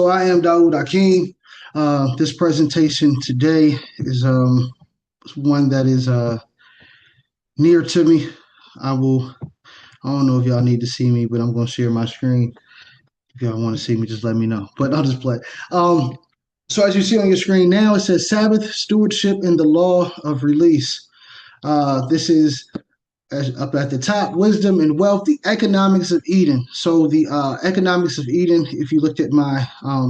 So I am Dawood Akeem. This presentation today is one that is near to me. I will. I don't know if y'all need to see me, but I'm going to share my screen. If y'all want to see me, just let me know. But I'll just play. Um, so as you see on your screen now, it says Sabbath stewardship and the law of release. This is up at the top, wisdom and wealth, the economics of Eden. So the economics of Eden, if you looked at my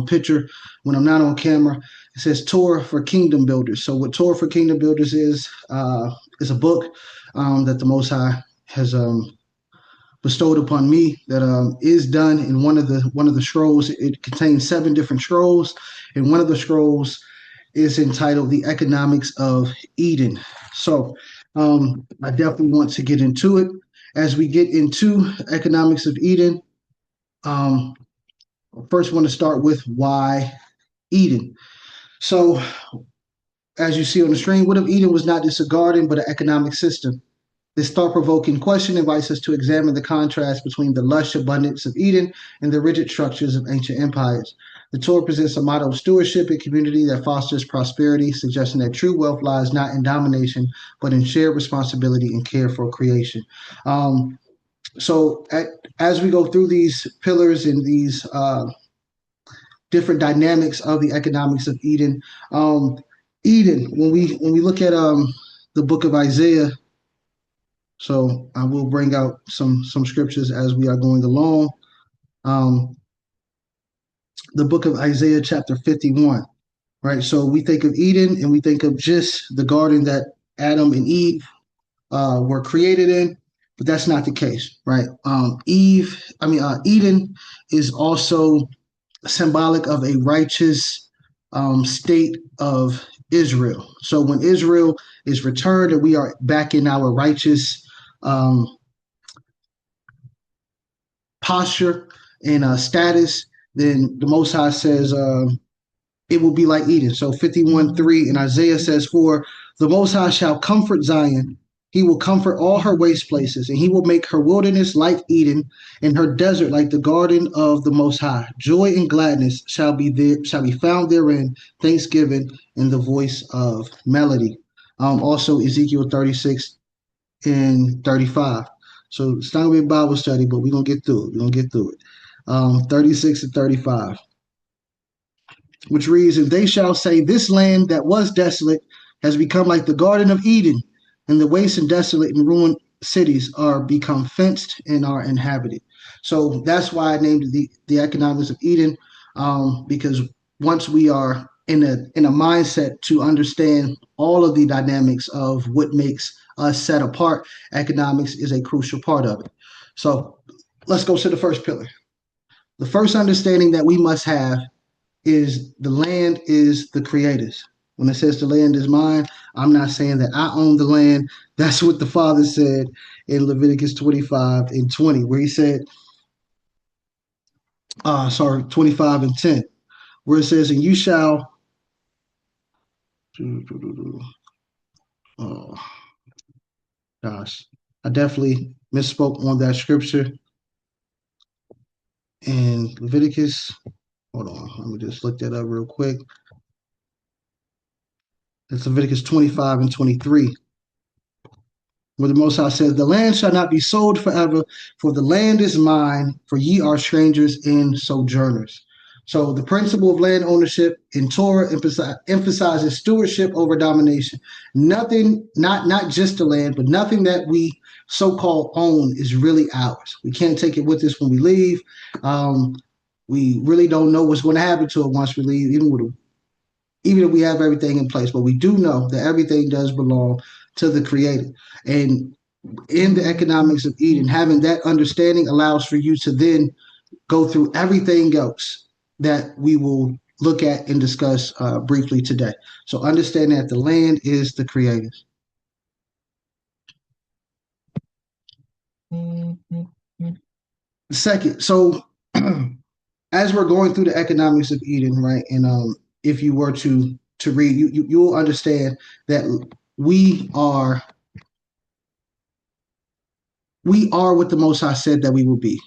picture when I'm not on camera, it says Torah for Kingdom Builders. So what Torah for Kingdom Builders is a book that the Most High has bestowed upon me that is done in one of the scrolls. It contains 7 different scrolls, and one of the scrolls is entitled "The Economics of Eden." So I definitely want to get into it. As we get into economics of Eden, um, first, I want to start with why Eden. So, as you see on the screen, what if Eden was not just a garden but an economic system? This thought provoking question invites us to examine the contrast between the lush abundance of Eden and the rigid structures of ancient empires. The Torah presents a model of stewardship and community that fosters prosperity, suggesting that true wealth lies not in domination, but in shared responsibility and care for creation. Um, as we go through these pillars and these different dynamics of the economics of Eden, Eden, when we look at the book of Isaiah, so I will bring out some scriptures as we are going along. Um, the book of Isaiah, chapter 51, right? So we think of Eden and we think of just the garden that Adam and Eve were created in, but that's not the case, right? Eden is also symbolic of a righteous state of Israel. So when Israel is returned and we are back in our righteous um, posture and status, then the Most High says it will be like Eden. So 51:3 in Isaiah says, "For the Most High shall comfort Zion. He will comfort all her waste places, and he will make her wilderness like Eden, and her desert like the garden of the Most High. Joy and gladness shall be found therein, thanksgiving and the voice of melody." Also Ezekiel 36 and 35. So it's not gonna be a Bible study, but we're gonna get through it. We're gonna get through it. 36 and 35, which reads, "And they shall say, This land that was desolate has become like the Garden of Eden, and the waste and desolate and ruined cities are become fenced and are inhabited." So that's why I named it the economics of Eden, because once we are in a mindset to understand all of the dynamics of what makes us set apart, economics is a crucial part of it. So let's go to the first pillar. The first understanding that we must have is the land is the creator's. When it says the land is mine, I'm not saying that I own the land. That's what the Father said in Leviticus 25 and 20, where he said, 25 and 10, where it says, "And you shall," oh gosh, I definitely misspoke on that scripture in Leviticus. Hold on, let me just look that up real quick. It's Leviticus 25 and 23, where the Most High says, "The land shall not be sold forever, for the land is mine, for ye are strangers and sojourners." So the principle of land ownership in Torah emphasizes stewardship over domination. Nothing, not just the land, but nothing that we so-called own is really ours. We can't take it with us when we leave. Um, we really don't know what's going to happen to it once we leave, even if we have everything in place. But we do know that everything does belong to the Creator. And in the economics of Eden, having that understanding allows for you to then go through everything else that we will look at and discuss briefly today. So understanding that the land is the Creator's. Second, so as we're going through the economics of Eden, right, and if you were to read, you'll understand that we are what the Most High said that we will be.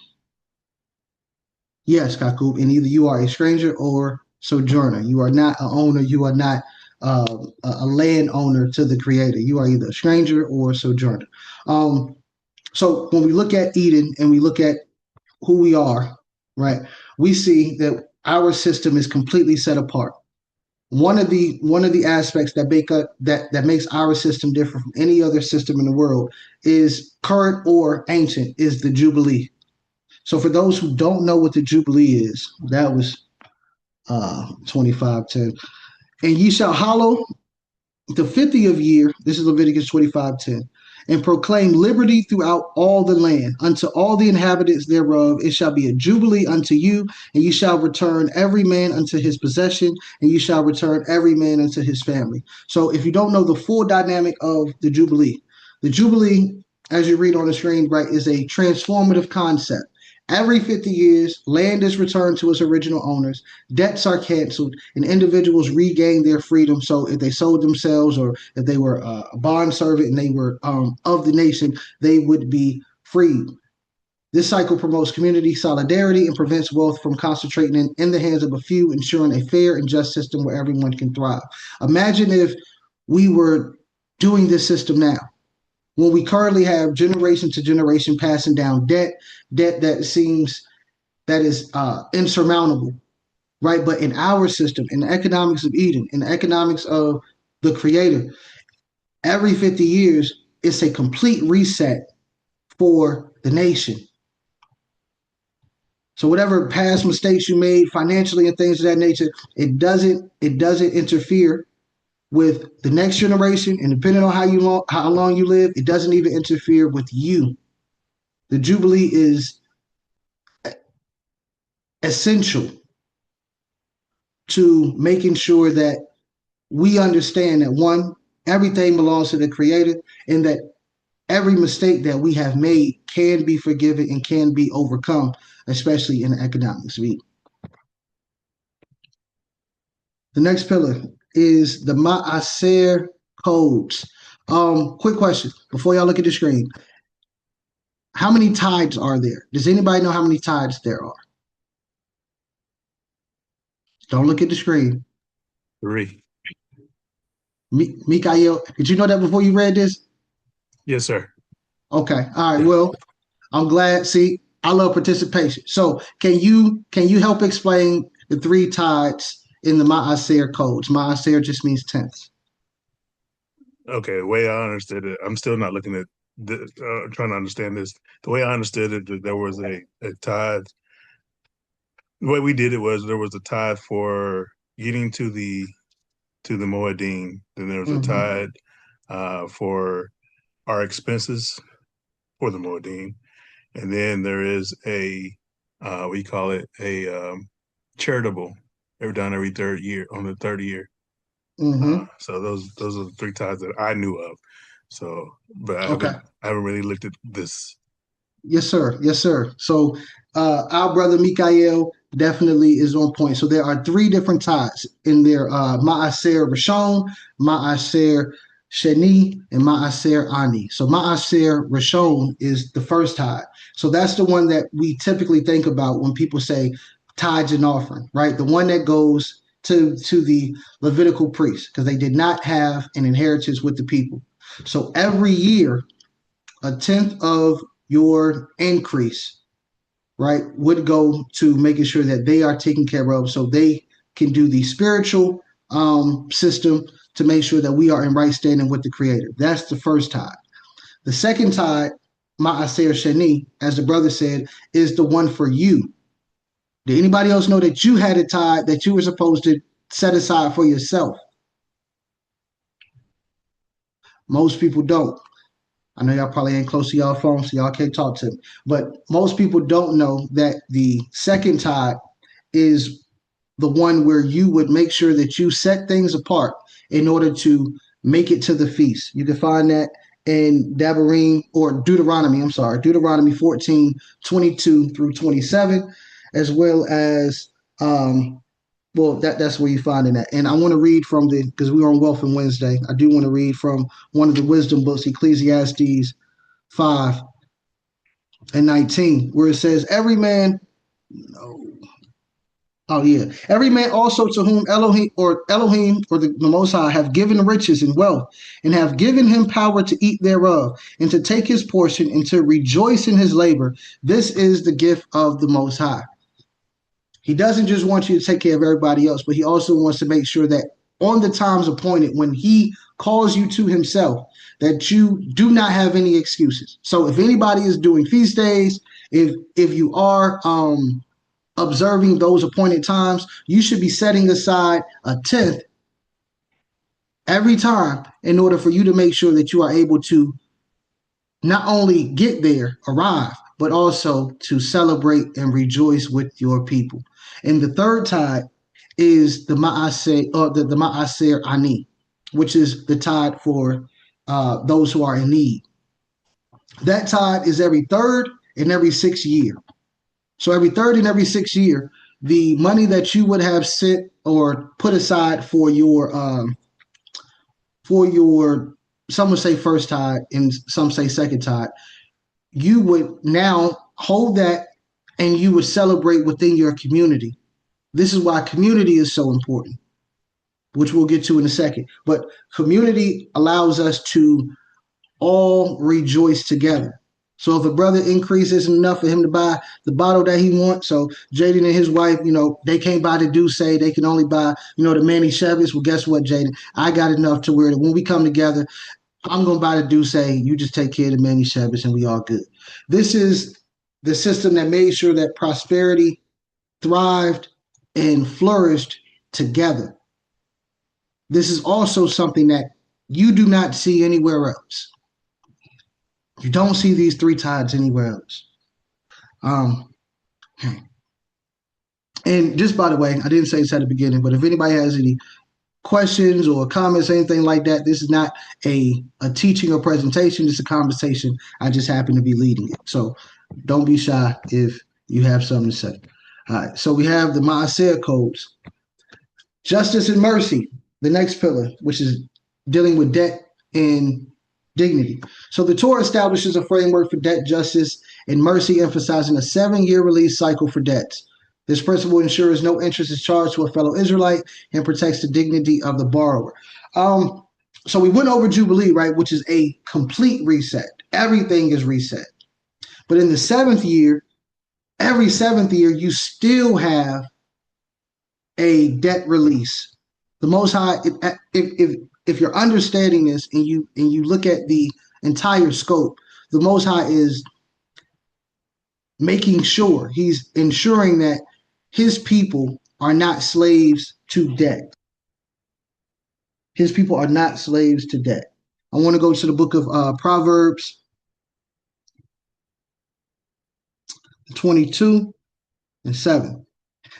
Yes, Kaku, and either you are a stranger or sojourner. You are not an owner. You are not a landowner to the Creator. You are either a stranger or a sojourner. Um, so when we look at Eden and we look at who we are, right, we see that our system is completely set apart. One of the aspects that make up that makes our system different from any other system in the world is current or ancient is the Jubilee. So for those who don't know what the Jubilee is, that was 25:10. And ye shall hallow the 50th year, this is Leviticus 25:10, and proclaim liberty throughout all the land. Unto all the inhabitants thereof, it shall be a jubilee unto you, and you shall return every man unto his possession, and you shall return every man unto his family. So if you don't know the full dynamic of the Jubilee, as you read on the screen, right, is a transformative concept. Every 50 years, land is returned to its original owners, debts are canceled, and individuals regain their freedom. So if they sold themselves or if they were a bond servant and they were of the nation, they would be freed. This cycle promotes community solidarity and prevents wealth from concentrating in the hands of a few, ensuring a fair and just system where everyone can thrive. Imagine if we were doing this system now, when we currently have generation to generation passing down debt that seems that is insurmountable, right? But in our system, in the economics of Eden, in the economics of the Creator, every 50 years, it's a complete reset for the nation. So whatever past mistakes you made financially and things of that nature, it doesn't interfere with the next generation, and depending on how long you live, it doesn't even interfere with you. The Jubilee is essential to making sure that we understand that one, everything belongs to the Creator, and that every mistake that we have made can be forgiven and can be overcome, especially in the economic sphere. The next pillar is the Ma'aser codes. Quick question before y'all look at the screen. How many tides are there? Does anybody know how many tides there are? Don't look at the screen. 3. Mikael, did you know that before you read this? Yes, sir. Okay. All right. Well, I'm glad. See, I love participation. So can you help explain the three tides in the Ma'aser codes? Ma'aser just means tenths. Okay, the way I understood it, I'm still not looking at trying to understand this. The way I understood it, that there was a tithe. The way we did it was there was a tithe for getting to the Moedim. Then there was a Hmm. tithe for our expenses for the Moedim, and then there is a we call it a charitable. Every done every third year on the third year. Hmm. So those are the three ties that I knew of. So, but Okay. I haven't really looked at this. Yes, sir. Yes, sir. So our brother Mikael definitely is on point. So there are three different tides in there: Maaser Rishon, Maaser Sheni, and Maaser Ani. So Maaser Rishon is the first tide. So that's the one that we typically think about when people say tithes and offering, right? The one that goes to the Levitical priests because they did not have an inheritance with the people. So every year a tenth of your increase, right, would go to making sure that they are taken care of so they can do the spiritual system to make sure that we are in right standing with the Creator. That's the first tide. The second tide, Ma'aser Sheni, as the brother said, is the one for you. Did anybody else know that you had a tide that you were supposed to set aside for yourself? Most people don't. I know y'all probably ain't close to y'all phone, so y'all can't talk to me. But most people don't know that the second tide is the one where you would make sure that you set things apart in order to make it to the feast. You can find that in Deuteronomy, I'm sorry, Deuteronomy 14:22 through 27, as well as well, that's where you find it at. And I want to read from the because we are on Wealth and Wednesday. I do want to read from one of the wisdom books, Ecclesiastes 5:19, where it says, "Every man." No. Oh yeah. Every man also to whom Elohim or the Most High have given riches and wealth, and have given him power to eat thereof, and to take his portion, and to rejoice in his labor. This is the gift of the Most High. He doesn't just want you to take care of everybody else, but he also wants to make sure that on the times appointed, when he calls you to himself, that you do not have any excuses. So if anybody is doing feast days, if you are observing those appointed times, you should be setting aside a tenth every time in order for you to make sure that you are able to not only get there, arrive, but also to celebrate and rejoice with your people. And the third tithe is the Ma'aser, or the Ma'aser Ani, which is the tithe for those who are in need. That tithe is every third and every 6th year. So every third and every 6th year, the money that you would have set or put aside for your some would say first tithe and some say second tithe, you would now hold that and you would celebrate within your community. This is why community is so important, which we'll get to in a second. But community allows us to all rejoice together. So if a brother increase isn't enough for him to buy the bottle that he wants, so Jaden and his wife, they can't buy the Douce, they can only buy, the Manny Chevys. Well, guess what, Jaden? I got enough to where when we come together, I'm going to buy the Douce, you just take care of the Manny Chevys, and we all good. This is the system that made sure that prosperity thrived and flourished together. This is also something that you do not see anywhere else. You don't see these 3 tithes anywhere else. And just by the way, I didn't say this at the beginning, but if anybody has any questions or comments, anything like that, this is not a teaching or presentation. It's a conversation. I just happen to be leading it. So don't be shy if you have something to say. All right. So we have the Maaser codes, justice and mercy, the next pillar, which is dealing with debt and dignity. So the Torah establishes a framework for debt, justice, and mercy, emphasizing a 7-year release cycle for debts. This principle ensures no interest is charged to a fellow Israelite and protects the dignity of the borrower. So we went over Jubilee, right, which is a complete reset. Everything is reset. But in the 7th year, every 7th year, you still have a debt release. The Most High, if you're understanding this and you look at the entire scope, the Most High is making sure, he's ensuring that his people are not slaves to debt. His people are not slaves to debt. I want to go to the book of Proverbs 22:7.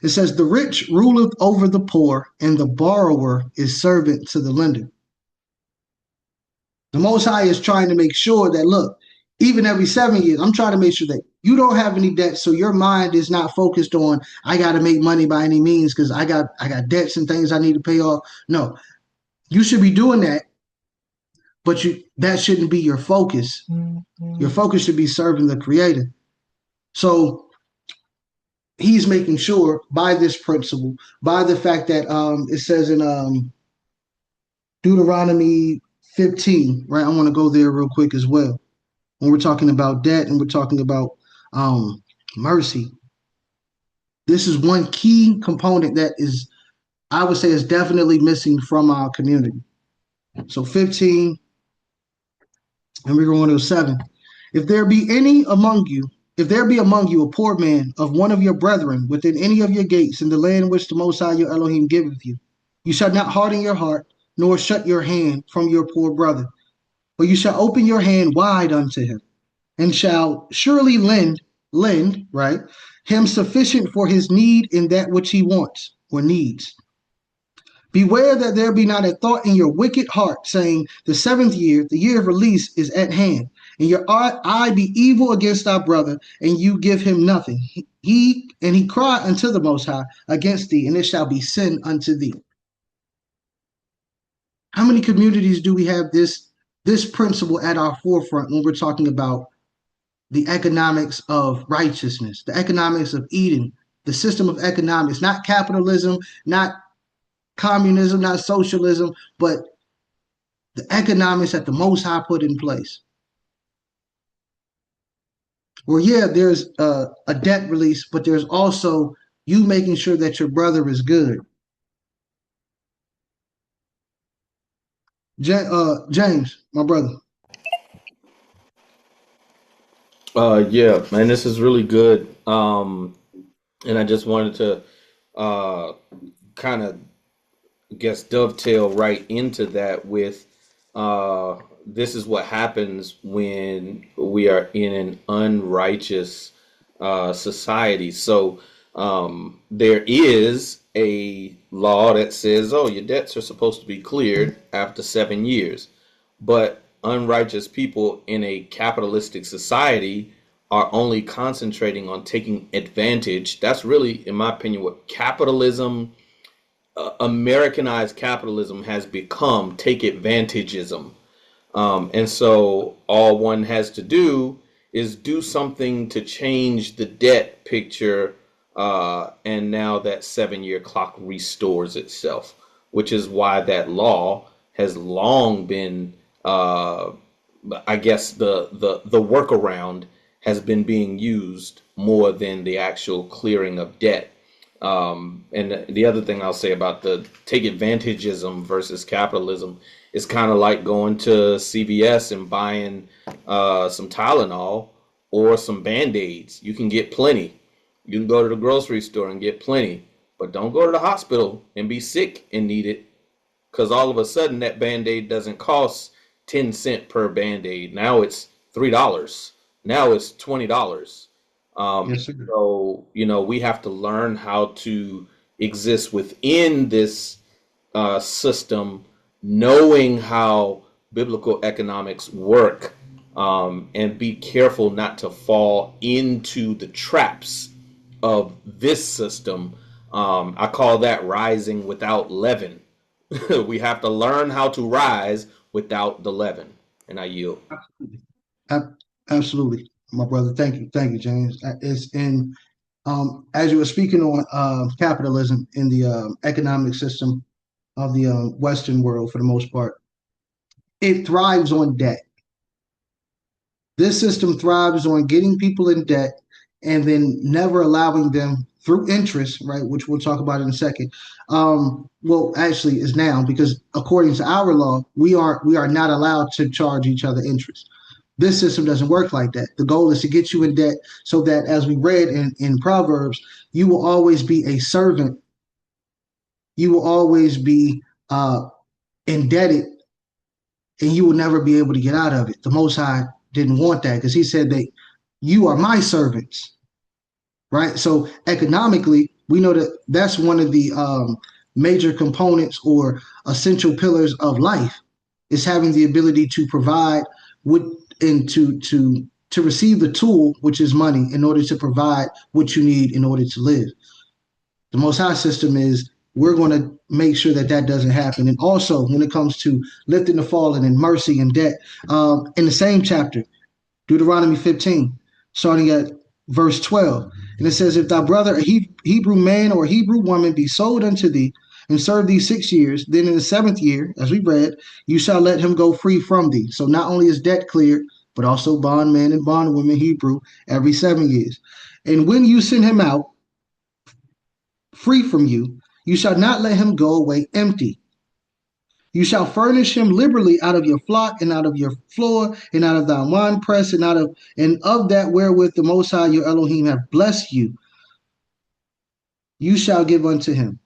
It says, the rich ruleth over the poor, and the borrower is servant to the lender. The Most High is trying to make sure that, look, even every 7 years, I'm trying to make sure that you don't have any debt, so your mind is not focused on, I got to make money by any means because I got debts and things I need to pay off. No, you should be doing that, but that shouldn't be your focus. Mm-hmm. Your focus should be serving the Creator. So he's making sure by this principle, by the fact that it says in Deuteronomy 15, right? I want to go there real quick as well. When we're talking about debt and we're talking about mercy, this is one key component that is, I would say, is definitely missing from our community. So 15, and we're going to 7. If there be among you a poor man of one of your brethren within any of your gates in the land which the Most High your Elohim giveth you, you shall not harden your heart, nor shut your hand from your poor brother, but you shall open your hand wide unto him, and shall surely lend, right, him sufficient for his need in that which he wants or needs. Beware that there be not a thought in your wicked heart, saying, the 7th year, the year of release, is at hand, and your eye be evil against thy brother, and you give him nothing. He cry unto the Most High against thee, and it shall be sin unto thee. How many communities do we have this principle at our forefront when we're talking about the economics of righteousness, the economics of eating, the system of economics, not capitalism, not communism, not socialism, but the economics that the Most High put in place. Well, yeah, there's a debt release, but there's also you making sure that your brother is good. James, my brother. Yeah, man, this is really good. And I just wanted to kind of guess dovetail right into that with this is what happens when we are in an unrighteous society. So there is a law that says, oh, your debts are supposed to be cleared after 7 years. But unrighteous people in a capitalistic society are only concentrating on taking advantage. That's really, in my opinion, what capitalism, Americanized capitalism has become, take advantageism. And so all one has to do is do something to change the debt picture. And now that 7 year clock restores itself, which is why that law has long been, I guess, the workaround has been being used more than the actual clearing of debt. And the other thing I'll say about the take advantageism versus capitalism is kind of like going to CVS and buying some Tylenol or some Band-Aids. You can get plenty. You can go to the grocery store and get plenty, but don't go to the hospital and be sick and need it, because all of a sudden that Band-Aid doesn't cost 10 cents per Band-Aid. Now it's $3. Now it's $20. Yes, sir. So, we have to learn how to exist within this system, knowing how biblical economics work, and be careful not to fall into the traps of this system. I call that rising without leaven. We have to learn how to rise without the leaven. And I yield. Ab- Absolutely, my brother. Thank you, James. It's in as you were speaking on capitalism in the economic system of the Western world, for the most part, it thrives on debt. This system thrives on getting people in debt and then never allowing them through interest, right? Which we'll talk about in a second. Well, actually, is now because according to our law, we are not allowed to charge each other interest. This system doesn't work like that. The goal is to get you in debt so that, as we read in Proverbs, you will always be a servant. You will always be indebted, and you will never be able to get out of it. The Most High didn't want that because He said that you are my servants, right? So economically, we know that that's one of the major components or essential pillars of life is having the ability to provide with and to receive the tool, which is money, in order to provide what you need in order to live. The Most High system is we're going to make sure that that doesn't happen. And also, when it comes to lifting the fallen and mercy and debt, in the same chapter, Deuteronomy 15, starting at verse 12. And it says, if thy brother, a Hebrew man or a Hebrew woman, be sold unto thee and serve thee 6 years, then in the seventh year, as we read, you shall let him go free from thee. So not only is debt cleared, but also bondmen and bondwomen, Hebrew, every 7 years. And when you send him out free from you, you shall not let him go away empty. You shall furnish him liberally out of your flock and out of your floor and out of thy wine press and of that wherewith the Most High your Elohim have blessed you, you shall give unto him.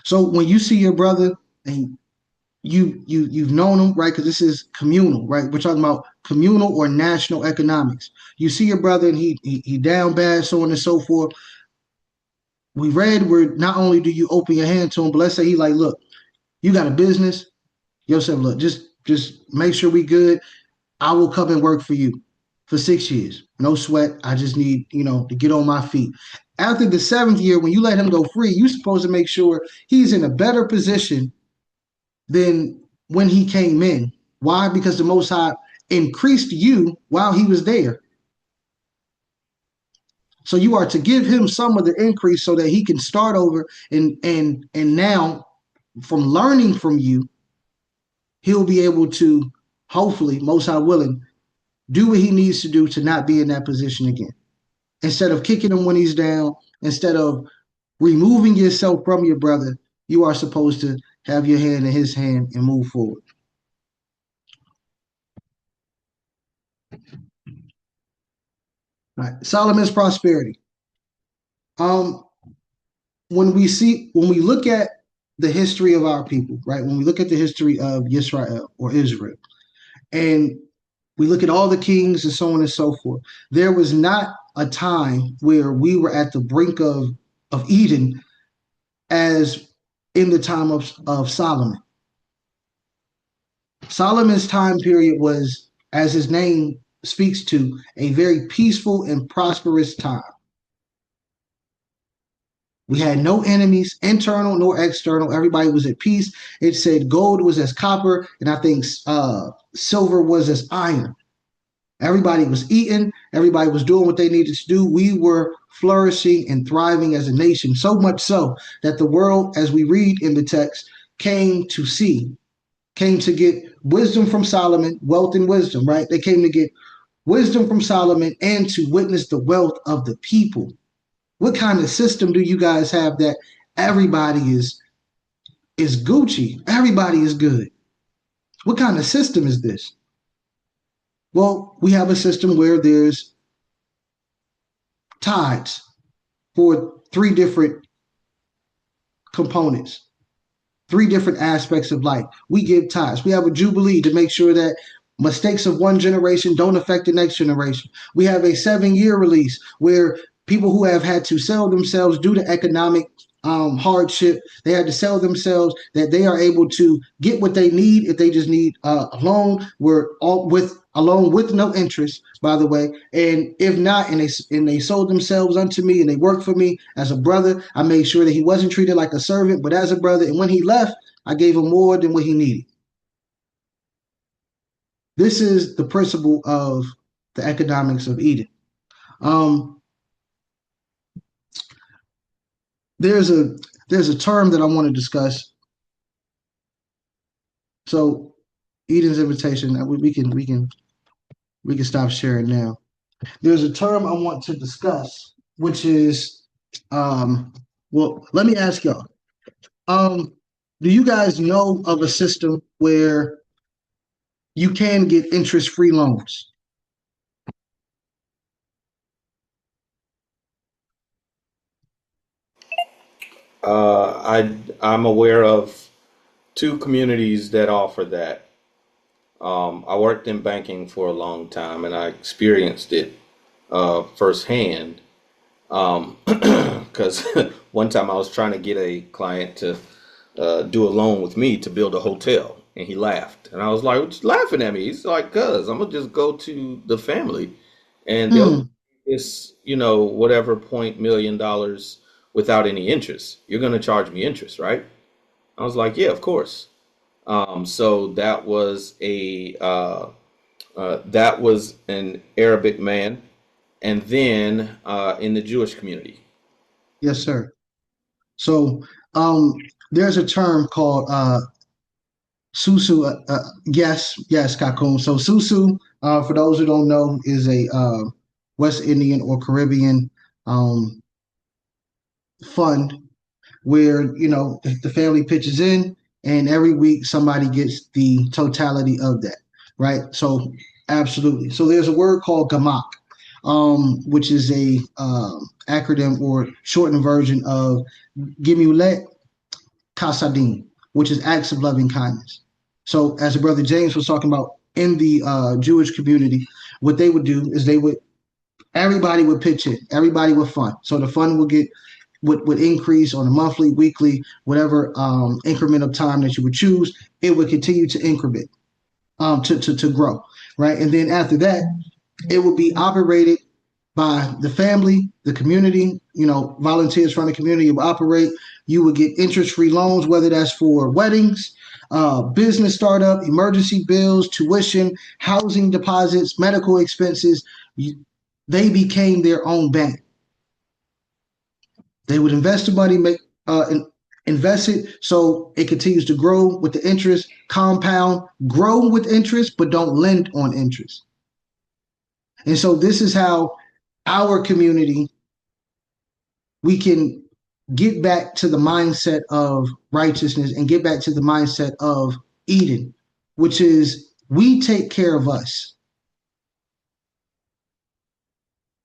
So when you see your brother and you've known him, right? Because this is communal, right? We're talking about communal or national economics. You see your brother and he down bad, so on and so forth. We read where not only do you open your hand to him, but let's say he like, look, you got a business. Yosef, look, just make sure we good. I will come and work for you for 6 years. No sweat. I just need, to get on my feet. After the seventh year, when you let him go free, you're supposed to make sure he's in a better position than when he came in. Why? Because the Most High increased you while he was there. So you are to give him some of the increase so that he can start over, and now from learning from you, he'll be able to, hopefully, most high willing, do what he needs to do to not be in that position again. Instead of kicking him when he's down, instead of removing yourself from your brother, you are supposed to have your hand in his hand and move forward. All right. Solomon's prosperity. When we look at the history of our people, right? When we look at the history of Israel or Israel, and we look at all the kings and so on and so forth, there was not a time where we were at the brink of Eden as in the time of Solomon. Solomon's time period was, as his name speaks to, a very peaceful and prosperous time. We had no enemies, internal nor external. Everybody was at peace. It said gold was as copper, and I think silver was as iron. Everybody was eating. Everybody was doing what they needed to do. We were flourishing and thriving as a nation, so much so that the world, as we read in the text, came to get wisdom from Solomon, wealth and wisdom, right? They came to get wisdom from Solomon and to witness the wealth of the people. What kind of system do you guys have that everybody is Gucci? Everybody is good. What kind of system is this? Well, we have a system where there's tithes for 3 different components, 3 different aspects of life. We give tithes. We have a jubilee to make sure that mistakes of one generation don't affect the next generation. We have a 7-year release where people who have had to sell themselves due to economic hardship, they had to sell themselves, that they are able to get what they need if they just need a loan. We're all with a loan with no interest, by the way. And if not, and they sold themselves unto me and they worked for me as a brother, I made sure that he wasn't treated like a servant, but as a brother. And when he left, I gave him more than what he needed. This is the principle of the economics of Eden. There's a term that I want to discuss. So Eden's invitation, we can stop sharing now. There's a term I want to discuss, which is well, let me ask y'all. Do you guys know of a system where you can get interest-free loans? I'm aware of 2 communities that offer that. I worked in banking for a long time, and I experienced it firsthand. Because one time I was trying to get a client to do a loan with me to build a hotel, and he laughed, and I was like, "What you laughing at me?" He's like, "Cuz I'm gonna just go to the family, and they'll Hmm. this, whatever $1 million without any interest. You're gonna charge me interest, right?" I was like, "Yeah, of course." So that was an Arabic man, and then in the Jewish community. Yes, sir. So um, there's a term called susu. Yes, Kakun. So susu, for those who don't know, is a West Indian or Caribbean um, fund where the family pitches in, and every week somebody gets the totality of that, right? So absolutely. So there's a word called gamak, which is a acronym or shortened version of Gimulet Kasadim, which is acts of loving kindness. So as the brother James was talking about in the Jewish community, what they would do is everybody would pitch in, everybody would fund. So the fund would increase on a monthly, weekly, whatever increment of time that you would choose. It would continue to increment, to grow, right? And then after that, it would be operated by the family, the community, volunteers from the community would operate. You would get interest-free loans, whether that's for weddings, business startup, emergency bills, tuition, housing deposits, medical expenses. They became their own bank. They would invest the money, invest it so it continues to grow with the interest, compound, grow with interest, but don't lend on interest. And so this is how our community, we can get back to the mindset of righteousness and get back to the mindset of Eden, which is we take care of us.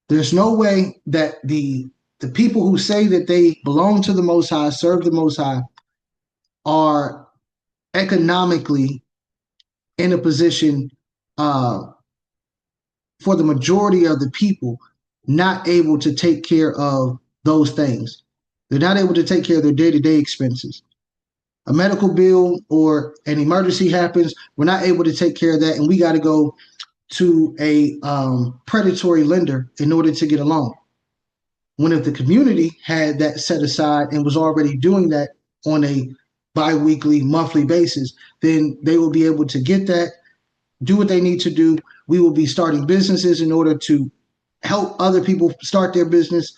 There's no way that the people who say that they belong to the Most High, serve the Most High, are economically in a position for the majority of the people not able to take care of those things. They're not able to take care of their day-to-day expenses. A medical bill or an emergency happens, we're not able to take care of that, and we got to go to a predatory lender in order to get a loan. When if the community had that set aside and was already doing that on a bi-weekly, monthly basis, then they will be able to get that, do what they need to do. We will be starting businesses in order to help other people start their business,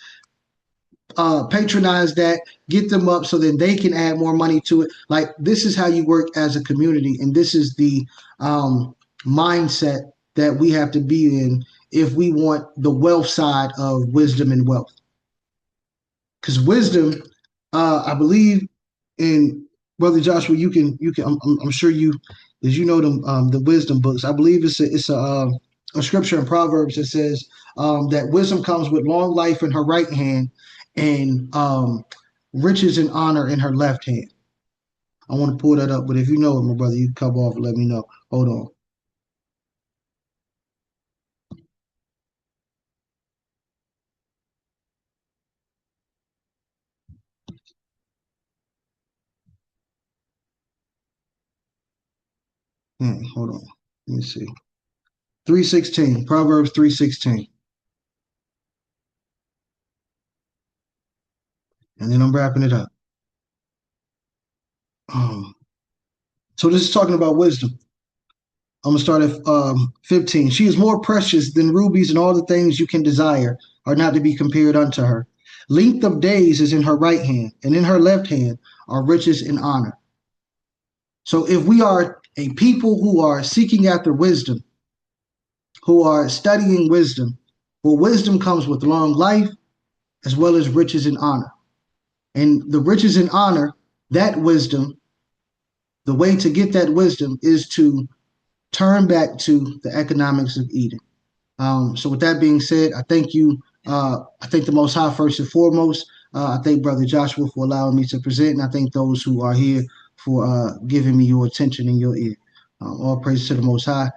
patronize that, get them up so then they can add more money to it. Like, this is how you work as a community, and this is the mindset that we have to be in if we want the wealth side of wisdom and wealth. Because wisdom, I believe in, Brother Joshua, you can. I'm sure you, as you know the wisdom books. I believe it's a scripture in Proverbs that says that wisdom comes with long life in her right hand and riches and honor in her left hand. I want to pull that up, but if you know it, my brother, you can come off and let me know. Hold on. Hold on. Let me see. 3:16, Proverbs 3:16. And then I'm wrapping it up. So this is talking about wisdom. I'm going to start at 15. She is more precious than rubies, and all the things you can desire are not to be compared unto her. Length of days is in her right hand, and in her left hand are riches and honor. So if we are a people who are seeking after wisdom, who are studying wisdom, well, wisdom comes with long life as well as riches and honor. And the riches and honor, that wisdom, the way to get that wisdom is to turn back to the economics of Eden. So with that being said, I thank you. I thank the Most High first and foremost. I thank Brother Joshua for allowing me to present, and I thank those who are here for giving me your attention and your ear. All praise to the Most High.